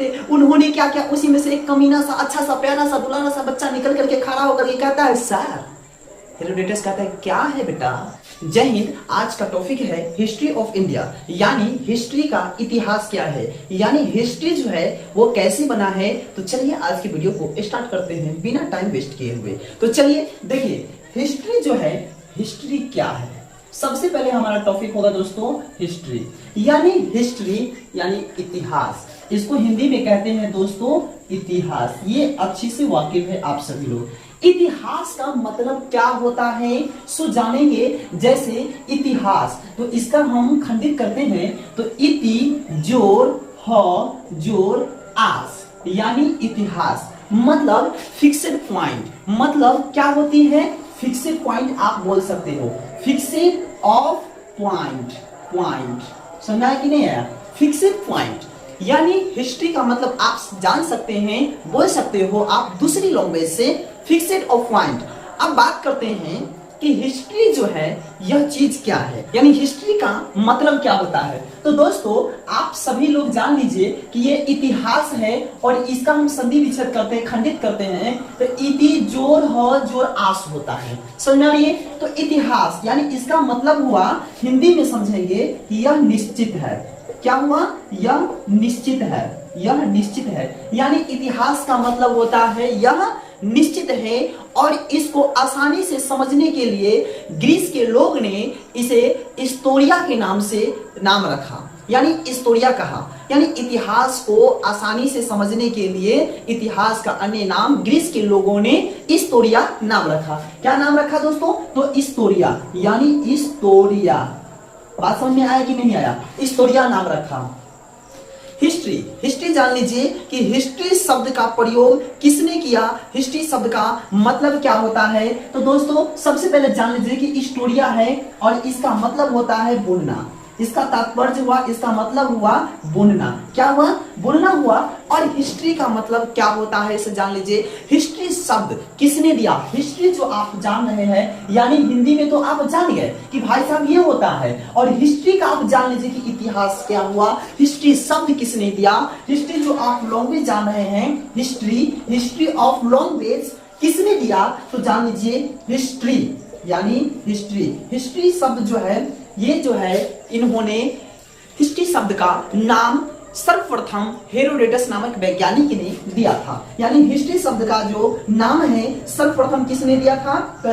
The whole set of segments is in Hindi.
थे, उन्होंने क्या किया, उसी में से एक कमीना सा अच्छा सा प्यारा सा दुलारा सा बच्चा निकल करके खड़ा होकर के कहता है सर। हेरोडेटस कहता है क्या है बेटा। जय हिंद। आज का टॉपिक है हिस्ट्री ऑफ इंडिया, यानी हिस्ट्री का इतिहास क्या है, यानी हिस्ट्री जो है वो कैसे बना है। तो चलिए आज की वीडियो को स्टार्ट करते हैं बिना टाइम वेस्ट किए हुए। तो चलिए देखिए हिस्ट्री जो है, हिस्ट्री क्या है। सबसे पहले हमारा टॉपिक होगा दोस्तों हिस्ट्री, यानी हिस्ट्री यानी इतिहास। इसको हिंदी में कहते हैं दोस्तों इतिहास। ये अच्छी से वाकिफ है आप सभी लोग। इतिहास का मतलब क्या होता है सो जानेंगे। जैसे इतिहास तो इसका हम खंडित करते हैं तो इति जोर ह जोर आस, यानी इतिहास मतलब फिक्स्ड पॉइंट। मतलब क्या होती है, फिक्स्ड पॉइंट आप बोल सकते हो, फिक्स्ड ऑफ पॉइंट। पॉइंट समझा है कि नहीं आया, फिक्स्ड पॉइंट। यानी हिस्ट्री का मतलब आप जान सकते हैं, बोल सकते हो आप दूसरी लैंग्वेज से, फिक्स्ड ऑफ पॉइंट। अब बात करते हैं कि हिस्ट्री जो है यह चीज क्या है, यानी हिस्ट्री का मतलब क्या होता है। तो दोस्तों आप सभी लोग जान लीजिए कि ये इतिहास है और इसका हम संधि विच्छेद करते हैं, खंडित करते हैं तो इति जोर ह जोर आस होता है। समझ रही है। तो इतिहास यानी इसका मतलब हुआ, हिंदी में समझेंगे कि यह निश्चित है। क्या हुआ, यह निश्चित है, यह निश्चित है। यानी इतिहास का मतलब होता है यह निश्चित है। और इसको आसानी से समझने के लिए ग्रीस के लोग ने इसे हिस्टोरिया के नाम से नाम रखा, यानी हिस्टोरिया कहा। यानी इतिहास को आसानी से समझने के लिए इतिहास का अन्य नाम ग्रीस के लोगों ने हिस्टोरिया नाम रखा। क्या नाम रखा दोस्तों, तो हिस्टोरिया यानी हिस्टोरिया। बात समझ में आया कि नहीं आया, हिस्टोरिया नाम रखा। हिस्ट्री, हिस्ट्री जान लीजिए कि हिस्ट्री शब्द का प्रयोग किसने किया, हिस्ट्री शब्द का मतलब क्या होता है। तो दोस्तों सबसे पहले जान लीजिए कि हिस्टोरिया है और इसका मतलब होता है बुनना। इसका तात्पर्य हुआ, इसका मतलब हुआ बुनना। क्या हुआ, बुनना हुआ। और हिस्ट्री का मतलब क्या होता है इसे जान लीजिए। हिस्ट्री शब्द किसने दिया, हिस्ट्री जो आप जान रहे हैं, यानी हिंदी में तो आप जान गए कि भाई साहब ये होता है। और हिस्ट्री का आप जान लीजिए कि इतिहास क्या हुआ। हिस्ट्री शब्द किसने दिया, हिस्ट्री जो आप लैंग्वेज जान रहे हैं, हिस्ट्री, हिस्ट्री ऑफ लैंग्वेज किसने दिया, तो जान लीजिए हिस्ट्री यानी हिस्ट्री। हिस्ट्री शब्द जो है ये जो है इन्होंने हिस्ट्री शब्द का नाम सर्वप्रथम हेरोडेटस नामक वैज्ञानिक ने दिया था। यानी हिस्ट्री शब्द का जो नाम है सर्वप्रथम किसने दिया था, तो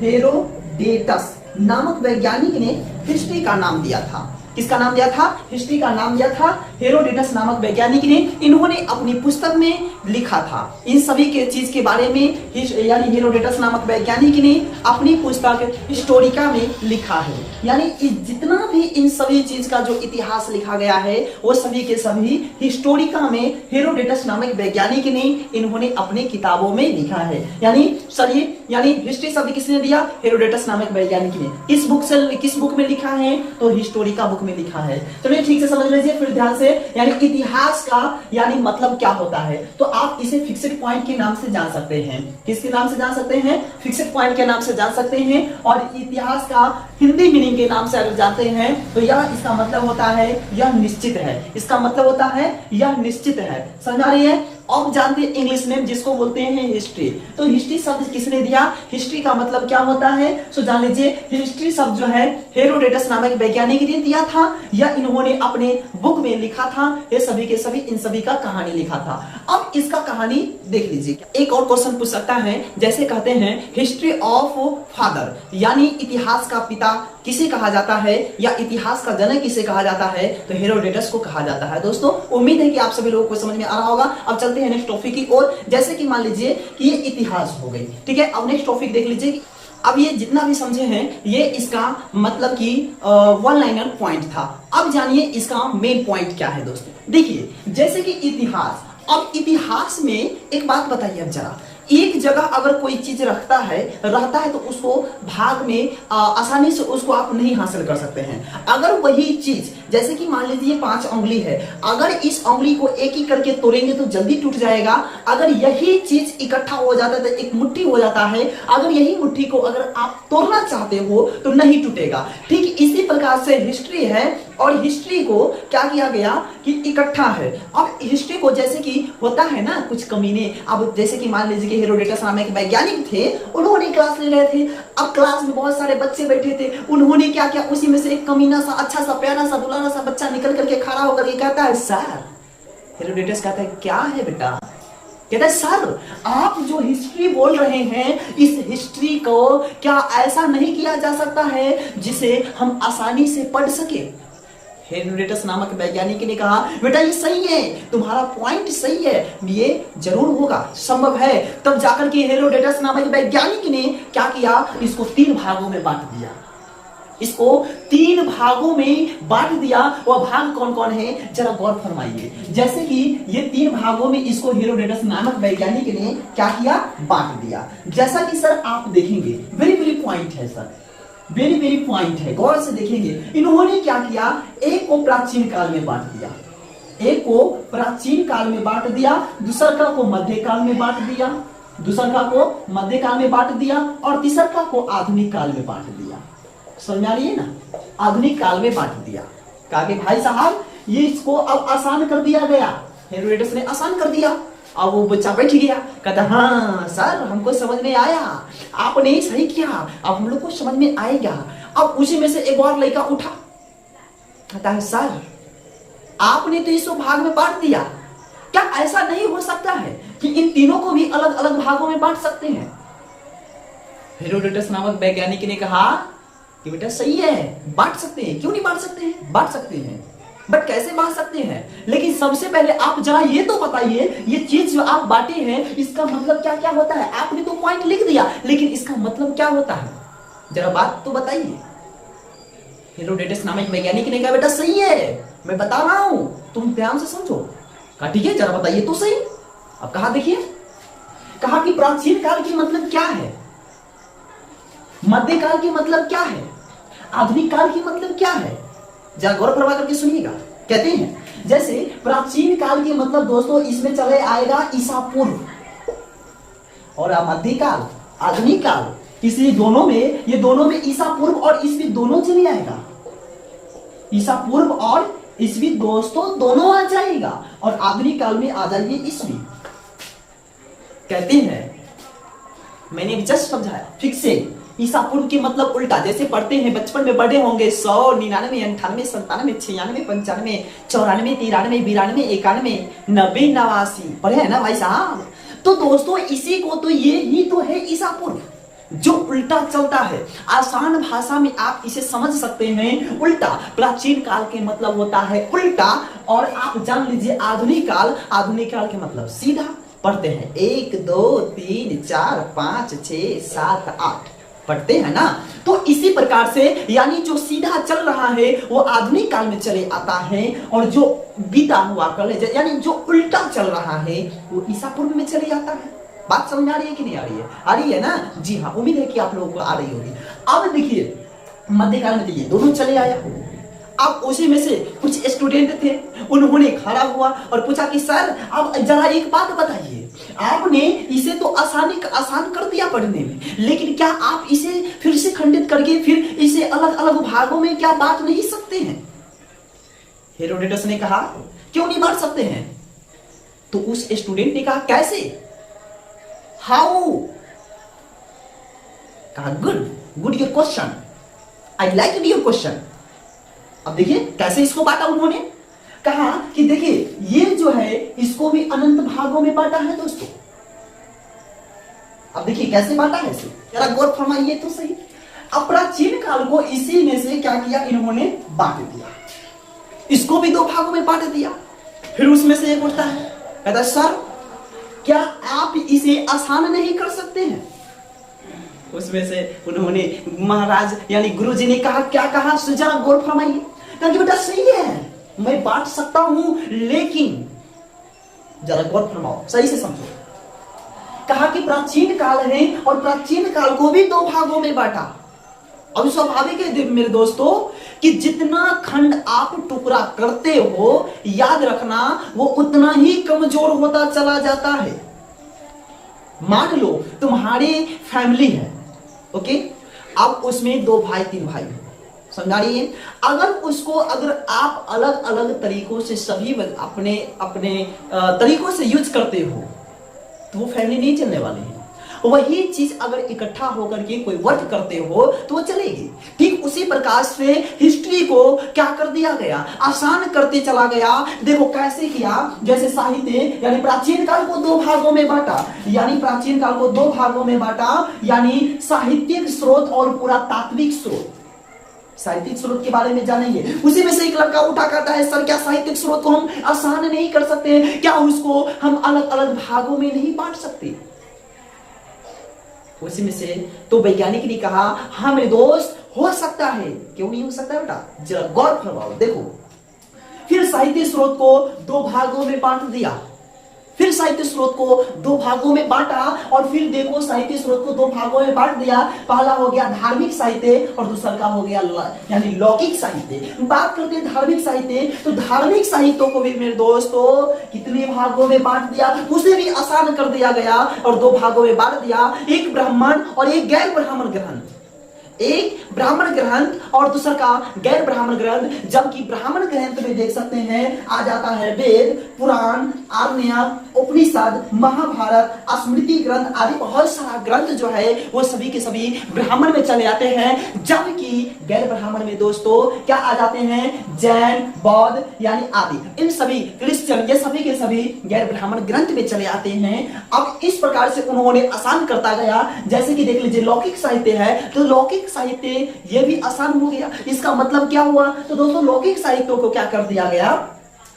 हेरोडेटस नामक वैज्ञानिक ने हिस्ट्री का नाम दिया था। किसका नाम दिया था, हिस्ट्री का नाम दिया था हेरोडेटस नामक वैज्ञानिक ने। इन्होंने अपनी पुस्तक में लिखा था इन सभी के चीज के बारे में, यानी हेरोडेटस नामक वैज्ञानिक ने अपनी पुस्तक हिस्टोरिका में लिखा है। यानी जितना भी इन सभी चीज का जो इतिहास लिखा गया है वो सभी के सभी हिस्टोरिका में हेरोडेटस नामक वैज्ञानिक ने इन्होंने अपने किताबों में लिखा है। यानी हिस्ट्री शब्द किसने दिया, हेरोडेटस नामक वैज्ञानिक ने। किस बुक में लिखा है, तो हिस्टोरिका बुक में लिखा है। चलिए ठीक से समझ लीजिए फिर ध्यान से। यानी इतिहास का यानी मतलब क्या होता है, तो आप इसे फिक्स्ड पॉइंट के नाम से जान सकते हैं। किसके नाम से जान सकते हैं, फिक्स्ड पॉइंट के नाम से जान सकते हैं। और इतिहास का हिंदी मीनिंग के नाम से अगर जानते हैं तो यह इसका मतलब होता है यह निश्चित है। इसका मतलब होता है यह निश्चित है। समझ आ रही है। अब जानते हैं इंग्लिश में जिसको बोलते हैं हिस्ट्री। तो हिस्ट्री शब्द किसने दिया, हिस्ट्री का मतलब क्या होता है, सो जान लीजिए हिस्ट्री शब्द जो है हेरोडेटस नामक वैज्ञानिक ने दिया था या इन्होंने अपने बुक में लिखा था। ये सभी के सभी इन सभी का कहानी लिखा था। अब इसका कहानी देख लीजिए। एक और क्वेश्चन पूछ सकता है, जैसे कहते हैं हिस्ट्री ऑफ फादर, यानी इतिहास का पिता किसे कहा जाता है या इतिहास का जनक किसे कहा जाता है, तो हेरोडेटस को कहा जाता है। दोस्तों उम्मीद है कि आप सभी लोगों को समझ में आ रहा होगा। अब चलते हैं नेक्स्ट टॉपिक की ओर। जैसे कि मान लीजिए कि ये इतिहास हो गई, ठीक है। अब नेक्स्ट टॉपिक देख लीजिए। अब ये जितना भी समझे हैं ये इसका मतलब कि वन लाइनर पॉइंट था। अब जानिए इसका मेन पॉइंट क्या है दोस्तों। देखिए जैसे कि इतिहास, अब इतिहास में एक बात बताइए, अब जरा एक जगह अगर कोई चीज रहता है तो उसको भाग में आसानी से उसको आप नहीं हासिल कर सकते हैं। अगर वही चीज जैसे कि मान लीजिए 5 उंगली है, अगर इस उंगली को एक ही करके तोड़ेंगे तो जल्दी टूट जाएगा। अगर यही चीज इकट्ठा हो जाता है तो एक मुट्ठी हो जाता है। अगर यही मुट्ठी को अगर आप तोड़ना चाहते हो तो नहीं टूटेगा। ठीक इसी प्रकार से हिस्ट्री है और हिस्ट्री को क्या किया गया कि इकट्ठा है। अब हिस्ट्री को जैसे कि होता है ना कुछ कमीने, अब जैसे कि मान लीजिए कि हेरोडेटस नाम एक वैज्ञानिक थे, उन्होंने क्लास ले रहे थे। अब क्लास में बहुत सारे बच्चे बैठे थे, उन्होंने क्या किया, उसी में से एक कमीना सा अच्छा सा प्यारा सा दुलारा सा बच्चा निकल करके खड़ा होकर के कहता है सर। हेरोडेटस कहता है क्या है बेटा? कहता है सर आप जो हिस्ट्री बोल रहे हैं इस हिस्ट्री को क्या ऐसा नहीं किया जा सकता है जिसे हम आसानी से पढ़ सके? हेरोडेटस नामक वैज्ञानिक ने कहा बेटा ये सही है, तुम्हारा पॉइंट सही है, ये जरूर होगा, संभव है। तब जाकर के हेरोडेटस नामक वैज्ञानिक ने क्या किया, इसको 3 भागों में बांट दिया। इसको 3 भागों में बांट दिया। वह भाग कौन कौन है जरा गौर फरमाइए। जैसे कि ये 3 भागों में इसको हेरोडेटस नामक वैज्ञानिक ने क्या किया, बांट दिया। जैसा कि सर आप देखेंगे, वेरी वेरी पॉइंट है सर, वेरी वेरी पॉइंट है, गौर से देखेंगे। इन्होंने क्या किया, एक को प्राचीन काल में बांट दिया, एक को प्राचीन काल में बांट दिया, दूसरा को मध्यकाल में बांट दिया, दूसरा को मध्यकाल में बांट दिया और तीसरा को आधुनिक काल में बांट दिया। समझ आ रही है ना, आधुनिक काल में बांट दिया। कहा कि भाई साहब ये इसको अब आसान कर दिया गया, हेरोडेटस ने आसान कर दिया। अब वो बच्चा बैठ गया, कहता हाँ सर हमको समझ में आया, आपने सही किया, अब हम लोग को समझ में आएगा। अब उसी में से एक और लड़का उठा, कहता है सर आपने तो इसको भाग में बांट दिया, क्या ऐसा नहीं हो सकता है कि इन तीनों को भी अलग अलग भागों में बांट सकते हैं? हेरोडेटस नामक वैज्ञानिक ने कहा कि बेटा सही है, बांट सकते हैं, क्यों नहीं बांट सकते हैं, बांट सकते हैं, बट कैसे बांट सकते हैं? लेकिन सबसे पहले आप जरा ये तो बताइए, ये चीज जो आप बांटे हैं इसका मतलब क्या क्या होता है? आपने तो पॉइंट लिख दिया, लेकिन इसका मतलब क्या होता है, जरा बात तो बताइए। हेरोडेटस नामक वैज्ञानिक ने कहा बेटा सही है, मैं बता रहा हूं, तुम ध्यान से समझो। कहा ठीक है जरा बताइए तो सही। अब कहा देखिए, कहा कि प्राचीन काल की मतलब क्या है, मध्यकाल की मतलब क्या है, आधुनिक काल की मतलब क्या है, जरा गौर फरमा करके सुनिएगा। कहते हैं जैसे प्राचीन काल की मतलब दोस्तों इसमें चले आएगा ईसा पूर्व, और मध्यकाल आधुनिक काल, इसलिए दोनों में, ये दोनों में ईसा पूर्व और ईसवी दोनों चले आएगा। ईसा पूर्व और ईसवी दोस्तों दोनों आ जाएगा, और आधुनिक काल में आ जाइए ईसवी। कहते हैं मैंने जस्ट समझाया ठीक से, ईसा पूर्व की मतलब उल्टा, जैसे पढ़ते हैं बचपन में पढ़े होंगे 100, 99, 98, 97, 96, 95, 94, 93, 92, 91, 90, 89 पढ़े हैं ना भाई साहब? तो दोस्तों इसी को तो, ये ही तो है ईसा पूर्व, जो उल्टा चलता है। आसान भाषा में आप इसे समझ सकते हैं, उल्टा। प्राचीन काल के मतलब होता है उल्टा, और आप जान लीजिए आधुनिक काल, आधुनिक काल के मतलब सीधा। पढ़ते हैं 1 2 3 4 5 6 7 8 पढ़ते हैं ना। तो इसी प्रकार से यानी जो सीधा चल रहा है वो आधुनिक काल में चले आता है, और जो बीता हुआ काल यानी जो उल्टा चल रहा है वो ईसा पूर्व में चले जाता है। बात समझ आ रही है कि नहीं आ रही है? आ रही है ना? जी हाँ, उम्मीद है कि आप लोगों को आ रही होगी। अब देखिए मध्यकाल में ये दोनों चले आया। अब उसी में से कुछ स्टूडेंट थे, उन्होंने खड़ा हुआ और पूछा कि सर अब जरा एक बात बताइए, आपने इसे तो आसान कर दिया पढ़ने में, लेकिन क्या आप इसे फिर से खंडित करके फिर इसे अलग अलग भागों में क्या बांट नहीं सकते हैं? हेरोडेटस ने कहा क्यों नहीं बांट सकते हैं? तो उस स्टूडेंट ने कहा कैसे, हाउ? कहा good your question, I like your question. अब देखिए कैसे इसको बांटा उन्होंने। कहा कि देखिए ये जो है इसको भी अनंत भागों में बांटा है दोस्तों। अब देखिए कैसे बांटा है इसे, जरा गौर फरमाइए तो सही। अब प्राचीन काल को इसी में से क्या किया इन्होंने, बांट दिया। इसको भी 2 भागों में बांट दिया। फिर उसमें से एक उठता है, कहता है सर क्या आप इसे आसान नहीं कर सकते हैं? उसमें से उन्होंने महाराज यानी गुरुजी ने कहा, क्या कहा जरा गौर फरमाइए। कहा कि बेटा सही है, मैं बांट सकता हूं, लेकिन जरा गौर फरमाओ, सही से समझो। कहा कि प्राचीन काल है और प्राचीन काल को भी 2 भागों में बांटा। अब स्वाभाविक है मेरे दोस्तों कि जितना खंड आप टुकड़ा करते हो, याद रखना वो उतना ही कमजोर होता चला जाता है। मान लो तुम्हारी फैमिली है, ओके, अब उसमें 2 भाई 3 भाई हो, समझा रही है। अगर आप अलग अलग तरीकों से सभी अपने अपने तरीकों से यूज करते हो तो वो फैमिली नहीं चलने वाली है। वही चीज अगर इकट्ठा होकर के कोई वर्क करते हो तो वो चलेगी। ठीक उसी प्रकार से हिस्ट्री को क्या कर दिया गया, आसान करते चला गया। देखो कैसे किया, जैसे साहित्य यानी प्राचीन काल को दो भागों में बांटा, यानी साहित्यिक स्रोत और पुरातात्विक स्रोत। साहित्यिक स्रोत के बारे में जानेंगे। उसी में से एक लड़का उठा करता है, सर क्या साहित्यिक स्रोत को हम आसान नहीं कर सकते, क्या उसको हम अलग अलग भागों में नहीं बांट सकते। उसी में से तो वैज्ञानिक ने कहा हाँ मेरे दोस्त हो सकता है, क्यों नहीं हो सकता बेटा, जरा गौर फरमाओ। देखो फिर साहित्य स्रोत को दो भागों में बांट दिया, फिर साहित्य स्रोत को दो भागों में बांटा, और फिर देखो साहित्य स्रोत को दो भागों में बांट दिया। पहला हो गया धार्मिक साहित्य और दूसरा का हो गया यानी लौकिक साहित्य। बात करते हैं धार्मिक साहित्य, तो धार्मिक साहित्य को भी मेरे दोस्तों कितने भागों में बांट दिया, उसे भी आसान कर दिया गया और दो भागों में बांट दिया, एक ब्राह्मण और एक गैर ब्राह्मण ग्रंथ। एक ब्राह्मण ग्रंथ और दूसरा का गैर ब्राह्मण ग्रंथ। जबकि ब्राह्मण ग्रंथ में देख सकते हैं आ जाता है वेद, पुराण, आरण्यक, उपनिषद, महाभारत, स्मृति ग्रंथ आदि बहुत सारा ग्रंथ जो है वो सभी के सभी ब्राह्मण में चले आते हैं। जबकि गैर ब्राह्मण में दोस्तों क्या आ जाते हैं, जैन, बौद्ध यानी आदि, इन सभी क्रिश्चियन, ये सभी के सभी गैर ब्राह्मण ग्रंथ में चले आते हैं। अब इस प्रकार से उन्होंने आसान करता गया। जैसे कि देख लीजिए लौकिक साहित्य है, तो लौकिक साहित्य ये भी आसान हो गया। इसका मतलब क्या हुआ, तो दोस्तों लौकिक साहित्य को क्या कर दिया गया,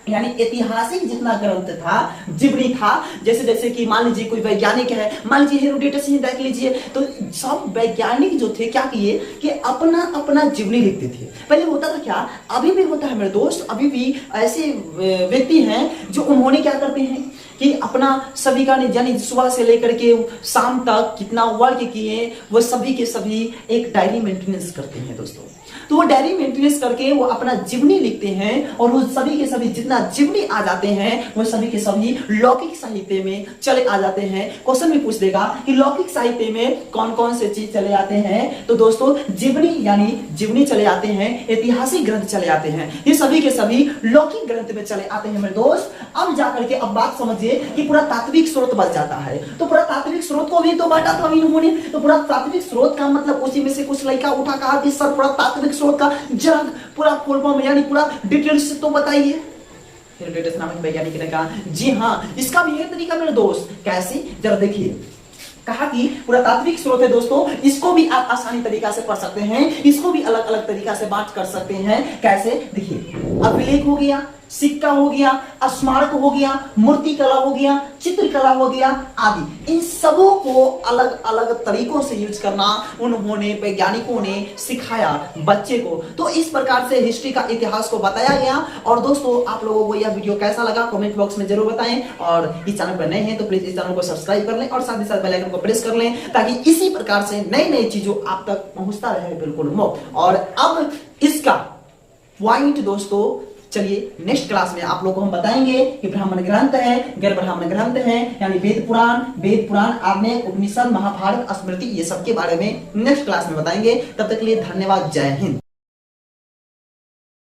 यानी ऐतिहासिक जितना ग्रंथ था, जिब्री था, जैसे कि मान लीजिए कोई वैज्ञानिक है, मान लीजिए हेरोडोटस ही देख लीजिए, तो सब वैज्ञानिक जो थे क्या किए कि अपना अपना जिब्री लिखते थे। पहले होता था क्या, अभी भी होता है मेरे दोस्त, अभी भी ऐसे व्यक्ति हैं जो उन्होंने क्या करते हैं कि अपना सभी का यानी सुबह से लेकर के शाम तक कितना वर्क किए वो सभी के सभी एक डायरी मेंटेनेंस करते हैं दोस्तों। तो वो डायरी मेंटेनेंस करके वो अपना जीवनी लिखते हैं और वो सभी के सभी जितना जीवनी आ जाते हैं वो सभी के सभी लौकिक साहित्य में चले आ जाते हैं। क्वेश्चन में पूछ देगा कि लौकिक साहित्य में कौन कौन से चीज चले आते हैं, तो दोस्तों जीवनी यानी जीवनी चले आते हैं, ऐतिहासिक ग्रंथ चले आते हैं, ये सभी के सभी लौकिक ग्रंथ में चले आते हैं मेरे दोस्त। अब जाकर के अब बात समझिए कि पुरातात्विक स्रोत बच जाता है, तो पुरातात्विक स्रोत को भी तो बांटा था इन्होंने। तो पुरातात्विक स्रोत का मतलब उसी में से कुछ लड़का उठा कहा कि सर पुरातात्विक स्रोत का जरा पूरा फुल फॉर्म यानी पूरा डिटेल्स तो बताइए। हेरोडोटस नामक वैज्ञानिक ने कहा जी हाँ, इसका भी है तरीका मेरे दोस्त। कैसे, जरा देखिए। कहा कि पुरातात्विक स्रोत है दोस्तों, इसको भी आप आसानी तरीका से पढ़ सकते हैं, इसको भी अलग अलग तरीका से बांट कर सकते हैं। कैसे, देखिए अभिलेख हो गया, सिक्का हो गया, स्मारक हो गया, मूर्ति कला हो गया, चित्रकला हो गया आदि, इन सबों को अलग अलग तरीकों से यूज करना उन्होंने वैज्ञानिकों ने सिखाया बच्चे को। तो इस प्रकार से हिस्ट्री का इतिहास को बताया गया। और दोस्तों आप लोगों को यह वीडियो कैसा लगा कमेंट बॉक्स में जरूर बताएं, और इस चैनल पर नए हैं तो प्लीज इस चैनल को सब्सक्राइब कर लें और साथ ही साथ बेल आइकन को प्रेस कर लें, ताकि इसी प्रकार से नई नई चीजों आप तक पहुंचता रहे बिल्कुल मुफ्त। और अब इसका पॉइंट दोस्तों चलिए नेक्स्ट क्लास में आप लोगों को हम बताएंगे कि ब्राह्मण ग्रंथ है, गैर ब्राह्मण ग्रंथ है, यानी वेद पुराण, आरण्यक, उपनिषद, महाभारत, स्मृति, ये सब के बारे में नेक्स्ट क्लास में बताएंगे। तब तक के लिए धन्यवाद, जय हिंद।